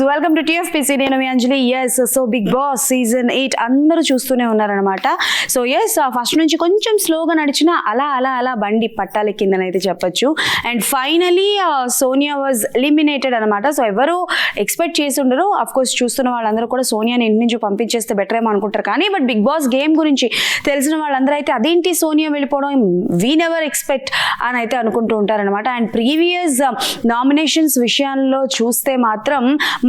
Welcome to TFPC. నేను మీ అంజలి. So big Boss season 8 అందరూ చూస్తూనే ఉన్నారనమాట. సో ఫస్ట్ నుంచి కొంచెం స్లోగా నడిచిన అలా అలా అలా బండి పట్టాలెక్కిందని అయితే చెప్పొచ్చు. And finally Sonia was eliminated అనమాట. సో ఎవరు ఎక్స్పెక్ట్ చేసి ఉండరు. అఫ్ కోర్స్ చూస్తున్న వాళ్ళందరూ కూడా సోనియాని ఇంటి నుంచి పంపించేస్తే బెటర్ ఏమో అనుకుంటారు. కానీ బట్ బిగ్ బాస్ గేమ్ గురించి తెలిసిన వాళ్ళందరూ అయితే అదేంటి సోనియా వెళ్ళిపోవడం, వీ నెవర్ ఎక్స్పెక్ట్ అని అయితే అనుకుంటూ ఉంటారనమాట. అండ్ ప్రీవియస్ నామినేషన్స్ విషయాల్లో చూస్తే మాత్రం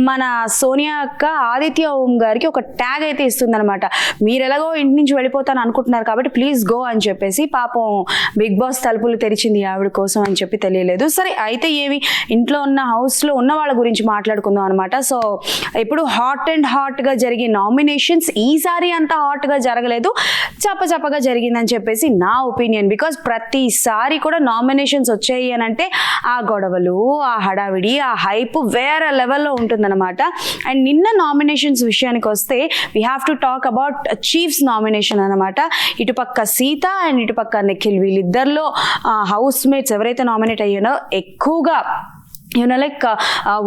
మన సోనియా అక్క ఆదిత్య ఓం గారికి ఒక ట్యాగ్ అయితే ఇస్తుందన్నమాట. మీరు ఎలాగో ఇంటి నుంచి వెళ్ళిపోతాను అనుకుంటున్నారు కాబట్టి ప్లీజ్ గో అని చెప్పేసి. పాపం బిగ్ బాస్ తలుపులు తెరిచింది ఆవిడ కోసం అని చెప్పి తెలియలేదు. సరే అయితే ఏమి, ఇంట్లో ఉన్న హౌస్లో ఉన్న వాళ్ళ గురించి మాట్లాడుకుందాం అనమాట. సో ఇప్పుడు హాట్గా జరిగే నామినేషన్స్ ఈసారి అంత హాట్గా జరగలేదు, చప్పగా జరిగిందని చెప్పేసి నా ఒపీనియన్. బికాస్ ప్రతిసారి కూడా నామినేషన్స్ వచ్చాయి అని అంటే ఆ గొడవలు, ఆ హడావిడి, ఆ హైప్ వేరే లెవెల్లో ఉంటుందన్నమాట. అండ్ నిన్న నామినేషన్స్ విషయానికి వస్తే we have to talk about chiefs nomination అనమాట. ఇటుపక్క సీత అండ్ ఇటుపక్క నిఖిల్, వీళ్ళిద్దరిలో హౌస్ మేట్స్ ఎవరైతే నామినేట్ అయ్యారో ఎక్కువగా లైక్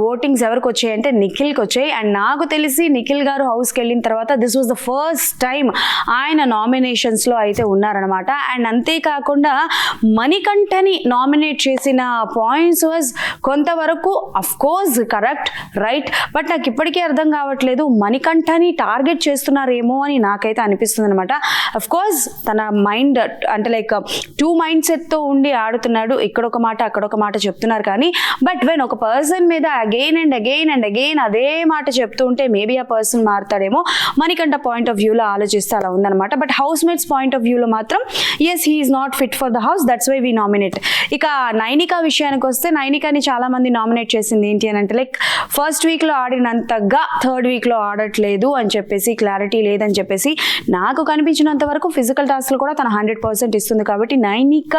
ఓటింగ్స్ ఎవరికి వచ్చాయి అంటే నిఖిల్కి వచ్చాయి. అండ్ నాకు తెలిసి నిఖిల్ గారు హౌస్కి వెళ్ళిన తర్వాత this was the first time ఆయన నామినేషన్స్లో అయితే ఉన్నారనమాట. అండ్ అంతేకాకుండా మణికంఠని నామినేట్ చేసిన పాయింట్స్ వాజ్ కొంతవరకు of course correct, right. But నాకు ఇప్పటికీ అర్థం కావట్లేదు, మణికంఠని టార్గెట్ చేస్తున్నారేమో అని నాకైతే అనిపిస్తుంది అనమాట. అఫ్ కోర్స్ తన మైండ్ అంటే లైక్ టూ మైండ్ సెట్తో ఉండి ఆడుతున్నాడు, ఇక్కడొక మాట అక్కడొక మాట చెప్తున్నారు. కానీ బట్ ఒక పర్సన్ మీద అగైన్ అండ్ అగైన్ అదే మాట చెప్తూ ఉంటే మేబీ ఆ పర్సన్ మారుతాడేమో. మణికంఠ పాయింట్ ఆఫ్ వ్యూలో ఆలోచిస్తే అలా ఉందన్నమాట. But housemates point of వ్యూలో మాత్రం yes he is not fit for the house, that's why we nominate. ఇక నైనిక విషయానికి వస్తే నైనికాని చాలా మంది నామినేట్ చేసింది ఏంటి అని అంటే లైక్ ఫస్ట్ వీక్లో ఆడినంతగా థర్డ్ వీక్లో ఆడట్లేదు అని చెప్పేసి, క్లారిటీ లేదని చెప్పేసి. నాకు కనిపించినంత వరకు ఫిజికల్ టాస్క్లు కూడా తన 100% ఇస్తుంది కాబట్టి నైనిక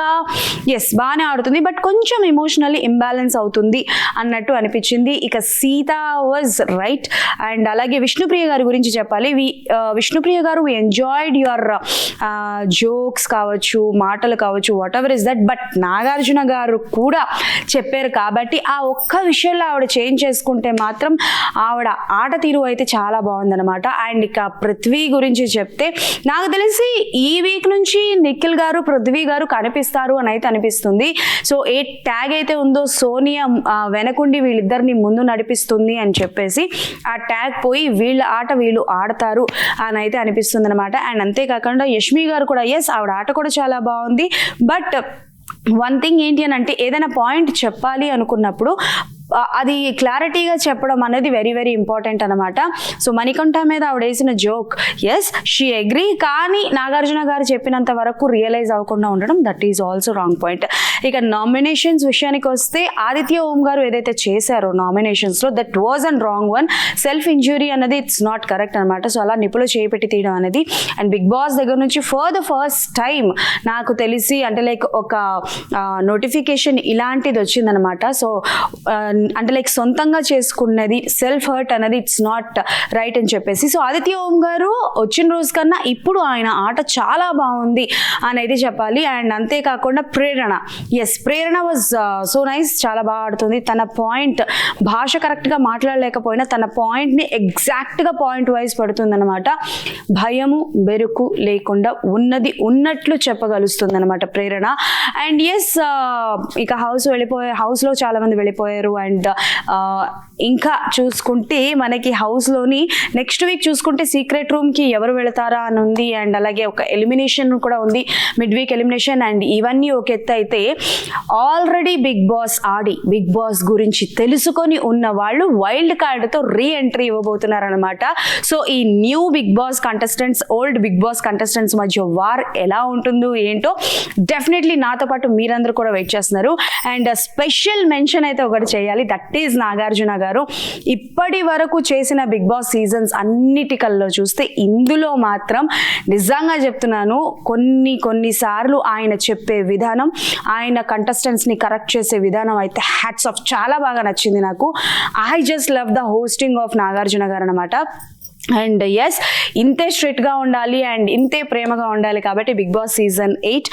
ఎస్ బాగానే ఆడుతుంది, బట్ కొంచెం ఎమోషనల్లీ ఇంబ్యాలెన్స్ అవుతుంది అన్నట్టు అనిపించింది. ఇక సీత వాజ్ రైట్. అండ్ అలాగే విష్ణుప్రియ గారి గురించి చెప్పాలి. విష్ణుప్రియ గారు వి ఎంజాయ్డ్ యువర్ జోక్స్ కావచ్చు, మాటలు కావచ్చు, what ever is that. But Nagarjuna గారు కూడా చెప్పారు కాబట్టి ఆ ఒక్క విషయంలో ఆవిడ చేంజ్ చేసుకుంటే మాత్రం ఆవిడ ఆట తీరు అయితే చాలా బాగుందనమాట. అండ్ ఇక పృథ్వీ గురించి చెప్తే నాకు తెలిసి ఈ వీక్ నుంచి నిఖిల్ గారు పృథ్వీ గారు కనిపిస్తారు అని అయితే అనిపిస్తుంది. సో ఏ ట్యాగ్ అయితే ఉందో సోనియా వెనకుండి వీళ్ళిద్దరిని ముందు నడిపిస్తుంది అని చెప్పేసి ఆ ట్యాగ్ పోయి వీళ్ళ ఆట వీళ్ళు ఆడతారు అని అయితే అనిపిస్తుంది అనమాట. అండ్ అంతేకాకుండా యష్మి గారు కూడా ఎస్ ఆవిడ ఆట కూడా చాలా బాగుంది. బట్ వన్ థింగ్ ఏంటి అని అంటే ఏదైనా పాయింట్ చెప్పాలి అనుకున్నప్పుడు అది క్లారిటీగా చెప్పడం అనేది వెరీ వెరీ ఇంపార్టెంట్ అనమాట. సో మణికంఠ మీద ఆవిడ వేసిన జోక్ ఎస్ షీ అగ్రీ, కానీ నాగార్జున గారు చెప్పినంత వరకు రియలైజ్ అవ్వకుండా ఉండడం that is also wrong point. ఇక నామినేషన్స్ విషయానికి వస్తే ఆదిత్య ఓం గారు ఏదైతే చేశారో నామినేషన్స్లో that was and wrong one. Self injury అన్నది ఇట్స్ నాట్ కరెక్ట్ అనమాట. సో అలా నిపులో చేపెట్టి తీయడం అనేది. అండ్ బిగ్ బాస్ దగ్గర నుంచి ఫర్ ద ఫస్ట్ టైం నాకు తెలిసి అంటే లైక్ ఒక నోటిఫికేషన్ ఇలాంటిది వచ్చిందనమాట. సో అంటే లైక్ సొంతంగా చేసుకున్నది సెల్ఫ్ హర్ట్ అనేది ఇట్స్ నాట్ రైట్ అని చెప్పేసి. సో ఆదిత్య ఓం గారు వచ్చిన రోజు కన్నా ఇప్పుడు ఆయన ఆట చాలా బాగుంది అని అయితే చెప్పాలి. అండ్ అంతేకాకుండా ప్రేరణ వాజ్ సో నైస్, చాలా బాగా ఆడుతుంది. తన పాయింట్ భాష కరెక్ట్గా మాట్లాడలేకపోయినా తన పాయింట్ని ఎగ్జాక్ట్గా పాయింట్ వైజ్ పడుతుంది అనమాట. భయము బెరుకు లేకుండా ఉన్నది ఉన్నట్లు చెప్పగలుస్తుంది అనమాట ప్రేరణ. అండ్ ఎస్ ఇక హౌస్లో చాలా మంది వెళ్ళిపోయారు. అండ్ ఇంకా చూసుకుంటే మనకి హౌస్లోని నెక్స్ట్ వీక్ చూసుకుంటే సీక్రెట్ రూమ్కి ఎవరు వెళతారా అని ఉంది. అండ్ అలాగే ఒక ఎలిమినేషన్ కూడా ఉంది, మిడ్ వీక్ ఎలిమినేషన్. అండ్ ఇవన్నీ ఒక ఎత్తు అయితే ఆల్రెడీ బిగ్ బాస్ ఆడి బిగ్ బాస్ గురించి తెలుసుకొని ఉన్న వాళ్ళు వైల్డ్ కార్డ్తో రీ ఎంట్రీ ఇవ్వబోతున్నారు అనమాట. సో ఈ new Bigg Boss contestants, old Bigg Boss contestants మధ్య వార్ ఎలా ఉంటుందో ఏంటో డెఫినెట్లీ నాతో పాటు మీరందరూ కూడా వెయిట్ చేస్తున్నారు. అండ్ స్పెషల్ మెన్షన్ అయితే ఒకటి చేయాలి, దట్ ఈజ్ నాగార్జున గారు. ఇప్పటి వరకు చేసిన బిగ్ బాస్ సీజన్స్ అన్నిటికల్లో చూస్తే ఇందులో మాత్రం నిజంగా చెప్తున్నాను కొన్నిసార్లు ఆయన చెప్పే విధానం, ఆయన కంటెస్టెంట్స్ని కరెక్ట్ చేసే విధానం అయితే హ్యాట్స్ ఆఫ్, చాలా బాగా నచ్చింది నాకు. I just love the hosting of Nagarjuna గారు అనమాట. అండ్ ఎస్, ఇంతే స్ట్రిక్ట్గా ఉండాలి అండ్ ఇంతే ప్రేమగా ఉండాలి కాబట్టి Bigg Boss season 8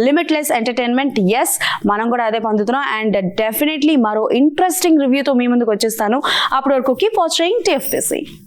limitless entertainment. Yes, మనం కూడా అదే పొందుతున్నాం. అండ్ డెఫినెట్లీ మరో ఇంట్రెస్టింగ్ రివ్యూతో మీ ముందుకు వచ్చేస్తాను. అప్పటి వరకు కీప్ వాచింగ్ TFPC.